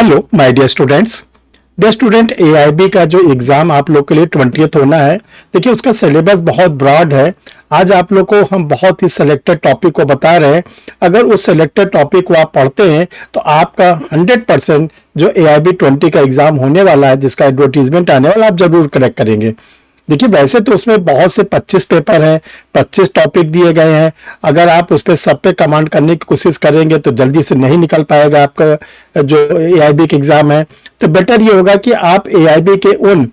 Hello my dear students. Dear student, AIB का जो exam आप लोग के लिए 20th होना है, देखिए उसका सिलेबस बहुत ब्रॉड है। आज आप लोग को हम बहुत ही सिलेक्टेड टॉपिक को बता रहे हैं। अगर उस सिलेक्टेड टॉपिक को आप पढ़ते हैं तो आपका 100% जो एआईबी 20 का एग्जाम होने वाला है, जिसका एडवर्टीजमेंट आने वाला, आप जरूर करेक्ट करेंगे। देखिए वैसे तो उसमें बहुत से 25 पेपर हैं, 25 टॉपिक दिए गए हैं। अगर आप उस पर सब पे कमांड करने की कोशिश करेंगे तो जल्दी से नहीं निकल पाएगा आपका जो एआईबी का एग्जाम है। तो बेटर ये होगा कि आप एआईबी के उन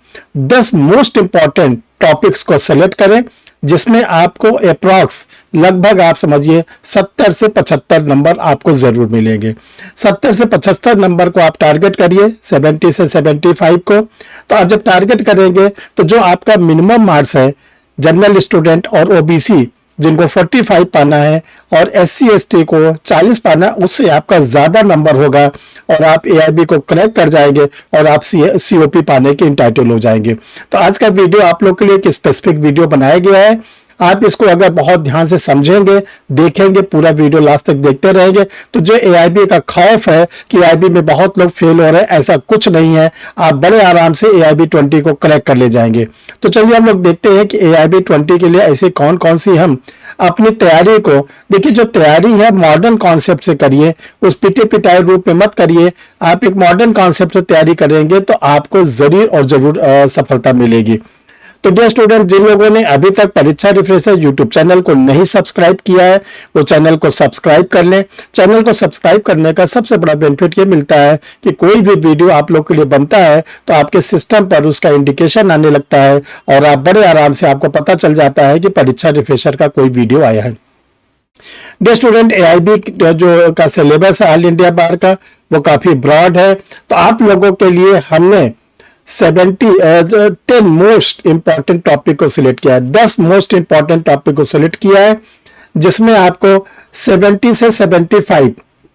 10 मोस्ट इंपॉर्टेंट टॉपिक्स को सेलेक्ट करें, जिसमें आपको अप्रॉक्स लगभग आप समझिए 70 से 75 नंबर आपको जरूर मिलेंगे। 70 से 75 नंबर को आप टारगेट करिए, 70 से 75 को। तो आप जब टारगेट करेंगे तो जो आपका मिनिमम मार्क्स है, जनरल स्टूडेंट और ओबीसी जिनको 45 पाना है और एससी एसटी को 40 पाना है, उससे आपका ज्यादा नंबर होगा और आप एआईबी को क्रैक कर जाएंगे और आप सीओपी पाने के इंटाइटल हो जाएंगे। तो आज का वीडियो आप लोग के लिए एक स्पेसिफिक वीडियो बनाया गया है। आप इसको अगर बहुत ध्यान से समझेंगे, देखेंगे, पूरा वीडियो लास्ट तक देखते रहेंगे, तो जो एआईबी का खौफ है कि एआईबी में बहुत लोग फेल हो रहे हैं, ऐसा कुछ नहीं है। आप बड़े आराम से एआईबी 20 को क्रैक कर ले जाएंगे। तो चलिए हम लोग देखते हैं कि एआईबी 20 के लिए ऐसे कौन कौन सी हम अपनी तैयारी को, देखिए जो तैयारी है मॉडर्न कॉन्सेप्ट से करिए, उस पिटे पिटाए रूप में मत करिए। आप एक मॉडर्न कॉन्सेप्ट से तैयारी करेंगे तो आपको जरूर और जरूर सफलता मिलेगी। तो डियर स्टूडेंट, जिन लोगों ने अभी तक परीक्षा रिफ्रेशर यूट्यूब चैनल को नहीं सब्सक्राइब किया है, वो चैनल को सब्सक्राइब कर लें। चैनल को सब्सक्राइब करने का सबसे बड़ा बेनिफिट ये मिलता है कि कोई भी वीडियो आप लोग के लिए बनता है तो आपके सिस्टम पर उसका इंडिकेशन आने लगता है और आप बड़े आराम से आपको पता चल जाता है कि परीक्षा रिफ्रेशर का कोई वीडियो आया है। डियर स्टूडेंट, एआईबी जो का सिलेबस है ऑल इंडिया बार का, वो काफी ब्रॉड है। तो आप लोगों के लिए हमने 10 मोस्ट इंपॉर्टेंट टॉपिक को सिलेक्ट किया है, 10 मोस्ट इंपॉर्टेंट टॉपिक को सिलेक्ट किया है, जिसमें आपको 70 से 75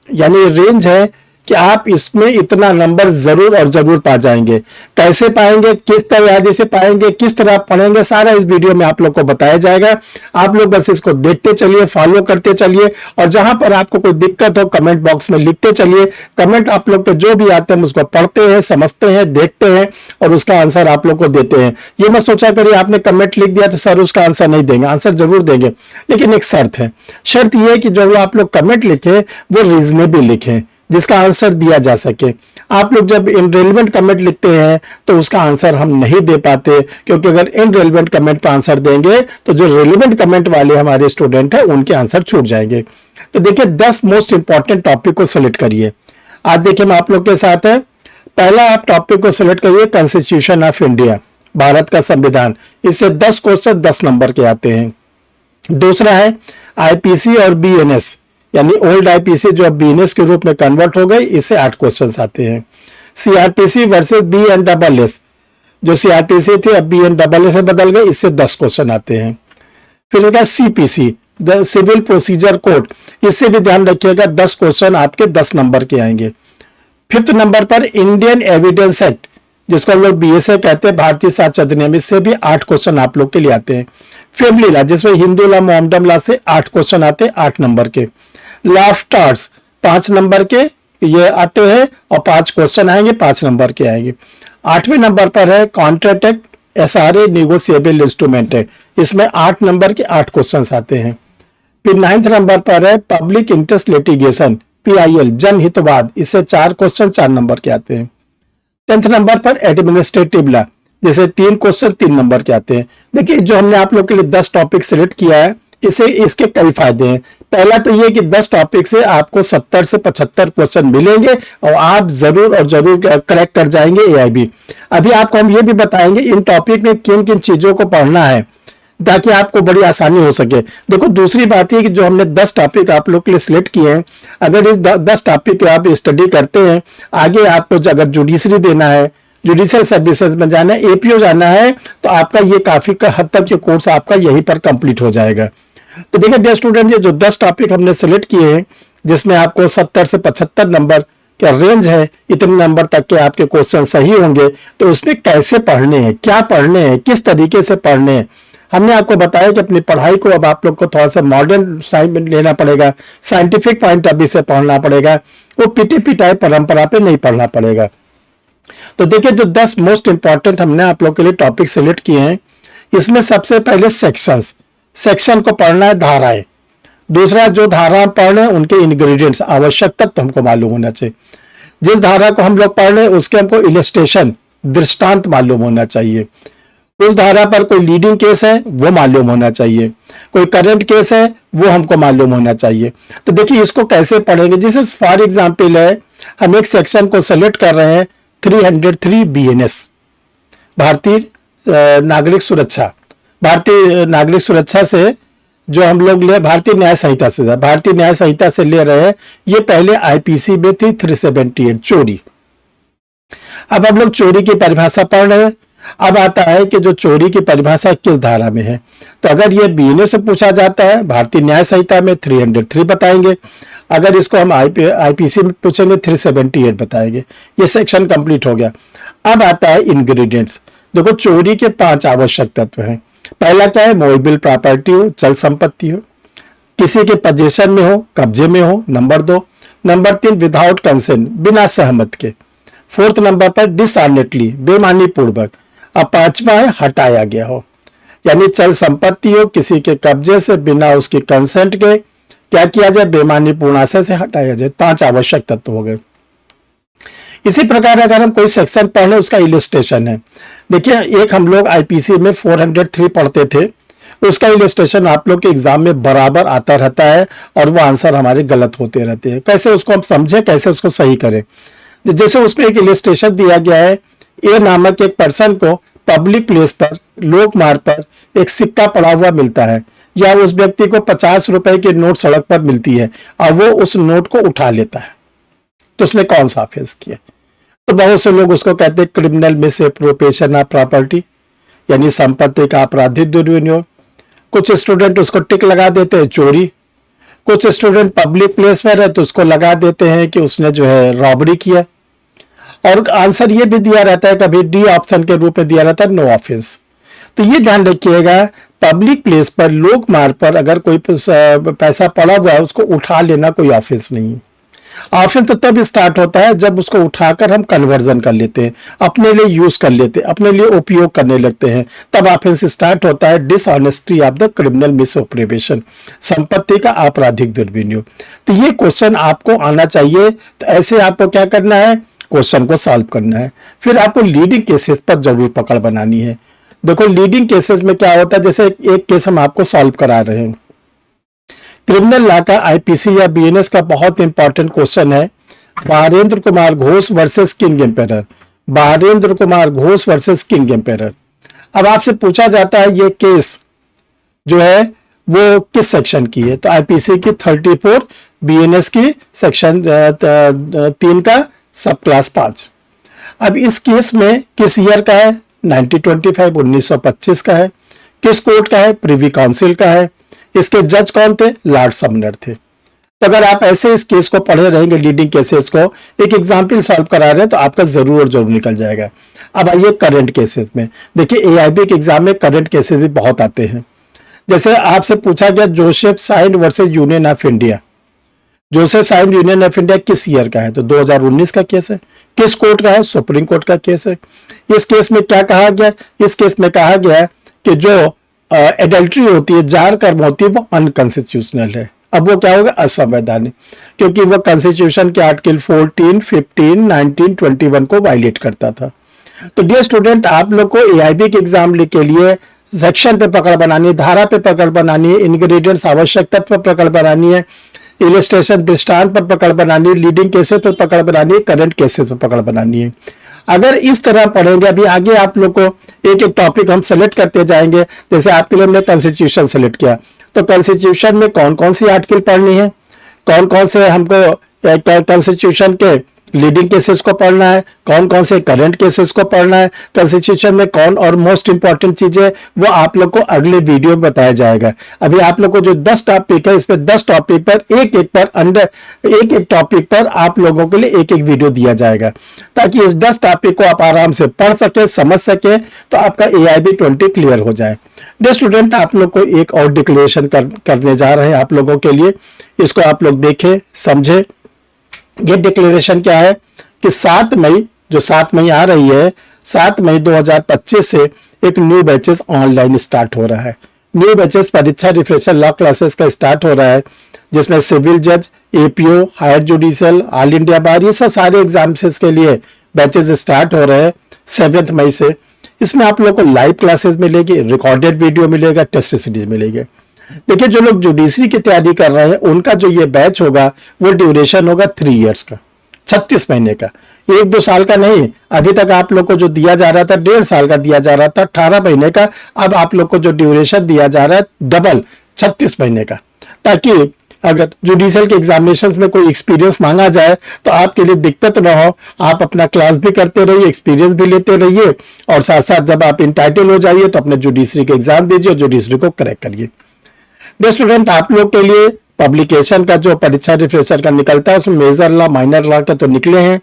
यानी रेंज है कि आप इसमें इतना नंबर जरूर और जरूर पा जाएंगे। कैसे पाएंगे, किस तैयारी से पाएंगे, किस तरह पढ़ेंगे, सारा इस वीडियो में आप लोग को बताया जाएगा। आप लोग बस इसको देखते चलिए, फॉलो करते चलिए और जहां पर आपको कोई दिक्कत हो कमेंट बॉक्स में लिखते चलिए। कमेंट आप लोग के जो भी आते हैं उसको पढ़ते हैं, समझते हैं, देखते हैं और उसका आंसर आप लोग को देते हैं। ये मत सोचा करिए आपने कमेंट लिख दिया तो सर उसका आंसर नहीं देंगे, आंसर जरूर देंगे, लेकिन एक शर्त है। शर्त यह है कि जो आप लोग कमेंट लिखे वो रीजनेबल लिखें, जिसका आंसर दिया जा सके। आप लोग जब इनरेलेवेंट कमेंट लिखते हैं तो उसका आंसर हम नहीं दे पाते, क्योंकि अगर इनरेलेवेंट कमेंट पर आंसर देंगे तो जो रेलेवेंट कमेंट वाले हमारे स्टूडेंट हैं उनके आंसर छूट जाएंगे। तो देखिए 10 मोस्ट इंपॉर्टेंट टॉपिक को सिलेक्ट करिए। आज देखिए हम आप लोग के साथ है। पहला आप टॉपिक को सिलेक्ट करिए, कॉन्स्टिट्यूशन ऑफ इंडिया, भारत का संविधान। इससे 10 क्वेश्चन 10 नंबर के आते हैं। दूसरा है आईपीसी और बीएनएस, यानी ओल्ड आईपीसी जो अब बीएनएस के रूप में कन्वर्ट हो गई, इससे 8 क्वेश्चंस आते हैं। सीआरपीसी वर्सेस बीएनडब्ल्यूएस, जो सीआरपीसी थी अब बीएनडब्ल्यूएस से बदल गई, इससे 10 क्वेश्चन आते हैं। फिर इसका CPC, the civil procedure code, इससे भी ध्यान रखिएगा 10 क्वेश्चन आपके 10 नंबर के आएंगे। 5th नंबर पर इंडियन एविडेंस एक्ट, जिसको हम लोग बीएसए कहते हैं, भारतीय साक्ष्य अधिनियम, इससे भी 8 क्वेश्चन आप लोग के लिए आते हैं। फैमिली लॉ, जिसमें हिंदू लॉ मोहम्मदन लॉ से 8 क्वेश्चन आते हैं, 8 नंबर के। लॉ ऑफ टार्ट्स 5 नंबर के ये आते हैं और 5 क्वेश्चन आएंगे, 5 नंबर के आएंगे। 8वें नंबर पर है contract act, SRA negotiable instrument है, इसमें 8 नंबर के 8 क्वेश्चन आते हैं। फिर 9th नंबर पर है पब्लिक इंटरेस्ट लिटिगेशन, पीआईएल, जनहितवाद, इससे 4 क्वेश्चन 4 नंबर के आते हैं। 10th नंबर पर एडमिनिस्ट्रेटिव लॉ, जैसे 3 क्वेश्चन 3 नंबर के आते हैं। देखिए जो हमने आप लोग के लिए 10 टॉपिक सिलेक्ट किया है, इसे इसके कई फायदे हैं। पहला तो ये कि 10 टॉपिक से आपको 70 से 75 क्वेश्चन मिलेंगे और आप जरूर और जरूर क्रैक कर जाएंगे एआईबी। अभी आपको हम ये भी बताएंगे इन टॉपिक में किन किन चीजों को पढ़ना है ताकि आपको बड़ी आसानी हो सके। देखो दूसरी बात ये कि जो हमने 10 टॉपिक आप लोग के लिए सिलेक्ट किए हैं, अगर इस 10 टॉपिक को आप स्टडी करते हैं, आगे आपको अगर जुडिशरी देना है, जुडिशियल सर्विसेज में जाना है, एपीओ जाना है, तो आपका ये काफी हद तक ये कोर्स आपका यहीं पर कंप्लीट हो जाएगा। तो देखिए डियर स्टूडेंट, ये जो 10 टॉपिक हमने सिलेक्ट किए हैं, जिसमें आपको 70 से 75 नंबर क्या रेंज है, इतने नंबर तक के आपके क्वेश्चन सही होंगे। तो उसमें कैसे पढ़ने हैं, क्या पढ़ने हैं, किस तरीके से पढ़ने हैं, हमने आपको बताया कि अपनी पढ़ाई को अब आप लोग को थोड़ा सा मॉडर्न साइड में लेना पड़ेगा, साइंटिफिक पॉइंट ऑफ व्यू से पढ़ना पड़ेगा, वो पिटी पिटाई परंपरा पे नहीं पढ़ना पड़ेगा। तो देखिए जो 10 मोस्ट इंपॉर्टेंट हमने आप लोग के लिए टॉपिक सिलेक्ट किए हैं, इसमें सबसे पहले सेक्शन को पढ़ना है, धाराएं। दूसरा जो धारा पढ़ रहे हैं उनके इंग्रेडिएंट्स, आवश्यक तत्व हमको मालूम होना चाहिए। जिस धारा को हम लोग पढ़ रहे हैं उसके हमको इलस्ट्रेशन, दृष्टांत मालूम होना चाहिए। उस धारा पर कोई लीडिंग केस है वो मालूम होना चाहिए, कोई करंट केस है वो हमको मालूम होना चाहिए। तो देखिए इसको कैसे पढ़ेंगे, जैसे फॉर एग्जांपल है, हम एक सेक्शन को सेलेक्ट कर रहे हैं 303 BNS, भारतीय नागरिक सुरक्षा। भारतीय नागरिक सुरक्षा से जो हम लोग ले भारतीय न्याय संहिता से ले रहे हैं, ये पहले IPC में थी 378 चोरी। अब हम लोग चोरी की परिभाषा पढ़ रहे हैं। अब आता है कि जो चोरी की परिभाषा किस धारा में है, तो अगर ये BNS से पूछा जाता है, भारतीय न्याय संहिता में 303 बताएंगे। अगर इसको हम IPC में पूछेंगे 378 बताएंगे। ये सेक्शन कंप्लीट हो गया। अब आता है इंग्रेडिएंट्स। देखो चोरी के 5 आवश्यक तत्व हैं। पहला क्या है, मूवेबल प्रॉपर्टी हो, चल संपत्ति हो, किसी के पोजीशन में हो, कब्जे में हो। नंबर 2। नंबर 3 विदाउट कंसेंट, बिना सहमत के। 4th नंबर पर डिसऑनेस्टली, बेईमानी पूर्वक। अब 5वां है हटाया गया हो, यानी चल संपत्ति हो, किसी के कब्जे से बिना उसकी कंसेंट के क्या किया जाए, बेईमानी पूर्ण आशय से हटाया जाए। 5 आवश्यक तत्व हो गए। इसी प्रकार अगर हम कोई सेक्शन पढ़ लें, उसका इलस्ट्रेशन है। देखिए एक हम लोग IPC में 403 पढ़ते थे, उसका इलस्ट्रेशन आप लोग के एग्जाम में बराबर आता रहता है और वो आंसर हमारे गलत होते रहते हैं। कैसे उसको हम समझें, कैसे उसको सही करें। जैसे उसमें एक इलस्ट्रेशन दिया गया है, ए नामक एक पर्सन को पब्लिक प्लेस पर, लोक मार्ग पर एक सिक्का पड़ा हुआ मिलता है, या उस व्यक्ति को 50 रुपए की नोट सड़क पर मिलती है और वो उस नोट को उठा लेता है, तो उसने कौन सा ऑफेंस किया। तो बहुत से लोग उसको कहते हैं क्रिमिनल मिसएप्रोप्रिएशन ऑफ प्रॉपर्टी, यानी संपत्ति का आपराधिक दुर्विनियोग। कुछ स्टूडेंट उसको टिक लगा देते हैं चोरी। कुछ स्टूडेंट पब्लिक प्लेस में है तो उसको लगा देते हैं कि उसने जो है रॉबरी किया। और आंसर ये भी दिया रहता है, कभी डी ऑप्शन के रूप में दिया रहता है नो ऑफेंस। तो ये ध्यान रखिएगा, पब्लिक प्लेस पर, लोक मार्ग पर अगर कोई पैसा पड़ा हुआ है उसको उठा लेना कोई ऑफेंस नहीं है। ऑफेंस तो तब स्टार्ट होता है जब उसको उठाकर हम कन्वर्जन कर लेते हैं, अपने लिए यूज कर लेते हैं, अपने लिए उपयोग करने लगते हैं, तब ऑफेंस स्टार्ट होता है। Dishonesty of the criminal misappropriation, संपत्ति का आपराधिक दुर्विनियोग। तो ये क्वेश्चन आपको आना चाहिए। तो ऐसे आपको क्या करना है, क्वेश्चन को सॉल्व करना है। फिर आपको लीडिंग केसेस पर जरूर पकड़ बनानी है। देखो लीडिंग केसेस में क्या होता है, जैसे एक केस हम आपको सॉल्व करा रहे हैं। क्रिमिनल लॉ का IPC या BNS का बहुत इंपॉर्टेंट क्वेश्चन है, Barendra Kumar Ghosh versus king emperor. Barendra Kumar Ghosh versus king emperor. अब आपसे पूछा जाता है ये केस जो है वो किस सेक्शन की है, तो IPC की 34, BNS की सेक्शन 3 का सब क्लास 5। अब इस केस में किस ईयर का है, 1925 1925 का है। किस कोर्ट का है, प्रिवी काउंसिल का है। इसके जज कौन थे, लॉर्ड समनर थे। तो अगर आप ऐसे इस केस को पढ़े रहेंगे, लीडिंग केसेस को, एक एग्जाम्पल सॉल्व करा रहे हैं, तो आपका जरूर और जरूर निकल जाएगा। अब आइए करंट केसेस में। देखिए AIB के एग्जाम में करंट केसेस भी बहुत आते हैं। जैसे आपसे पूछा गया Joseph signed versus union of India. Joseph signed union of India किस ईयर का है, तो 2019 का केस है। किस कोर्ट का है, सुप्रीम कोर्ट का केस है। इस केस में क्या कहा गया, इस केस में कहा गया कि जो एडल्ट्री होती है, जार कर्म होती है, वो अनकॉन्स्टिट्यूशनल है। अब वो क्या होगा, असंवैधानिक, क्योंकि वो कॉन्स्टिट्यूशन के आर्टिकल 14, 15, 19, 21 को वायलेट करता था। तो डियर स्टूडेंट, आप लोग को AIB के एग्जाम के लिए सेक्शन पे पकड़ बनानी है, धारा पे पकड़ बनानी है, इंग्रेडिएंट्स आवश्यक तत्व पर पकड़ बनानी है, इलस्ट्रेशन दृष्टांत पर पकड़ बनानी है, लीडिंग केसेस पर पकड़ बनानी है, करंट केसेस पर पकड़ बनानी है। अगर इस तरह पढ़ेंगे, अभी आगे आप लोग को एक एक टॉपिक हम सेलेक्ट करते जाएंगे। जैसे आपके लिए हमने कॉन्स्टिट्यूशन सेलेक्ट किया, तो कॉन्स्टिट्यूशन में कौन कौन सी आर्टिकल पढ़नी है, कौन कौन से हमको कॉन्स्टिट्यूशन के लीडिंग केसेस को पढ़ना है, कौन कौन से करंट केसेस को पढ़ना है, कॉन्स्टिट्यूशन में कौन और मोस्ट इंपॉर्टेंट चीजें वो आप लोग को अगले वीडियो में बताया जाएगा। अभी आप लोग को जो 10 टॉपिक है, इस पे 10 टॉपिक पर एक एक टॉपिक पर आप लोगों के लिए एक एक वीडियो दिया जाएगा, ताकि इस 10 टॉपिक को आप आराम से पढ़ सके, समझ सके, तो आपका AIB 20 क्लियर हो जाए। डियर स्टूडेंट, आप लोग को एक और डिक्लेरेशन करने जा रहे हैं आप लोगों के लिए, इसको आप लोग देखें, समझे। ये डिक्लेरेशन क्या है कि 7 मई, जो 7 मई आ रही है, 7 मई 2025 से एक न्यू बैचेस ऑनलाइन स्टार्ट हो रहा है। न्यू बैचेस परीक्षा रिफ्रेशर लॉ क्लासेस का स्टार्ट हो रहा है, जिसमें सिविल जज, APO, higher judicial, all India bar, ये सब सारे एग्जाम्स के लिए बैचेस स्टार्ट हो रहे हैं 7 मई से। इसमें आप लोग को लाइव क्लासेस मिलेगी, रिकॉर्डेड वीडियो मिलेगा, टेस्ट सीरीज मिलेगी। देखिए, जो लोग जुडिशरी की तैयारी कर रहे हैं उनका जो ये बैच होगा वो ड्यूरेशन होगा 3 इयर्स का, 36 महीने का, 1-2 साल का नहीं। अभी तक आप लोग को जो दिया जा रहा था 1.5 साल का दिया जा रहा था, 18 महीने का। अब आप लोग को जो ड्यूरेशन दिया जा रहा है डबल, 36 महीने का, ताकि अगर जुडिशियल के एग्जामिनेशंस में कोई एक्सपीरियंस मांगा जाए तो आपके लिए दिक्कत ना हो, आप अपना क्लास भी करते रहिए, एक्सपीरियंस भी लेते रहिए, और साथ साथ जब आप इंटाइटल हो जाइए तो अपने जुडिशरी के एग्जाम दीजिए और जुडिशरी को क्रैक करिए। डियर स्टूडेंट, आप लोग के लिए पब्लिकेशन का जो परीक्षा रिफ्रेशर का निकलता है उसमें मेजर लॉ, माइनर लॉ का तो निकले हैं।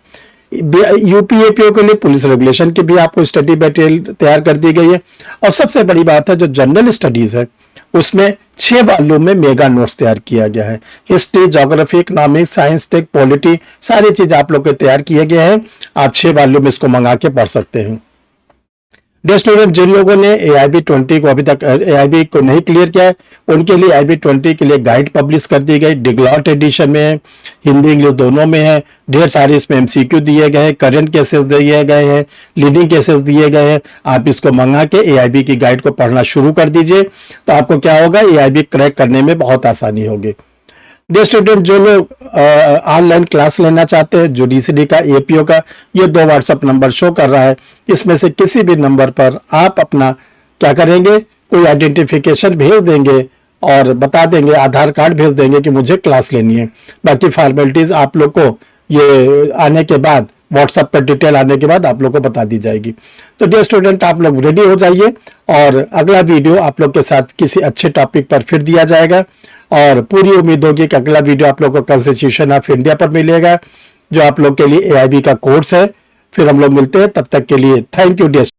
UP-APO के लिए पुलिस रेगुलेशन की भी आपको स्टडी मटेरियल तैयार कर दी गई है। और सबसे बड़ी बात है, जो जनरल स्टडीज है उसमें 6 वॉल्यूम में मेगा नोट्स तैयार किया गया है। History, geography, economics, science, tech, polity, सारी चीज आप लोग के तैयार किए गए हैं। आप 6 वॉल्यूम इसको मंगा के पढ़ सकते हैं। डियर स्टूडेंट, जिन लोगों ने AIB 20 को अभी तक AIB को नहीं क्लियर किया है, उनके लिए AIB 20 के लिए गाइड पब्लिश कर दी गई, डिग्लॉट एडिशन में है, हिंदी इंग्लिश दोनों में है। ढेर सारे इसमें MCQ दिए गए हैं, करंट केसेस दिए गए हैं, लीडिंग केसेस दिए गए हैं। आप इसको मंगा के AIB की गाइड को पढ़ना शुरू कर दीजिए, तो आपको क्या होगा, AIB क्रैक करने में बहुत आसानी होगी। डियर स्टूडेंट, जो लोग ऑनलाइन क्लास लेना चाहते हैं जुडिशरी का, APO का, ये 2 व्हाट्सएप नंबर शो कर रहा है। इसमें से किसी भी नंबर पर आप अपना क्या करेंगे, कोई आइडेंटिफिकेशन भेज देंगे और बता देंगे, आधार कार्ड भेज देंगे कि मुझे क्लास लेनी है। बाकी फॉर्मेलिटीज आप लोग को ये आने के बाद, व्हाट्सएप पर डिटेल आने के बाद आप लोग को बता दी जाएगी। तो डियर स्टूडेंट, आप लोग रेडी हो जाइए, और अगला वीडियो आप लोग के साथ किसी अच्छे टॉपिक पर फिर दिया जाएगा। और पूरी उम्मीद होगी कि अगला वीडियो आप लोग को कॉन्स्टिट्यूशन ऑफ इंडिया पर मिलेगा, जो आप लोग के लिए AIB का कोर्स है। फिर हम लोग मिलते हैं, तब तक के लिए थैंक यू डियर।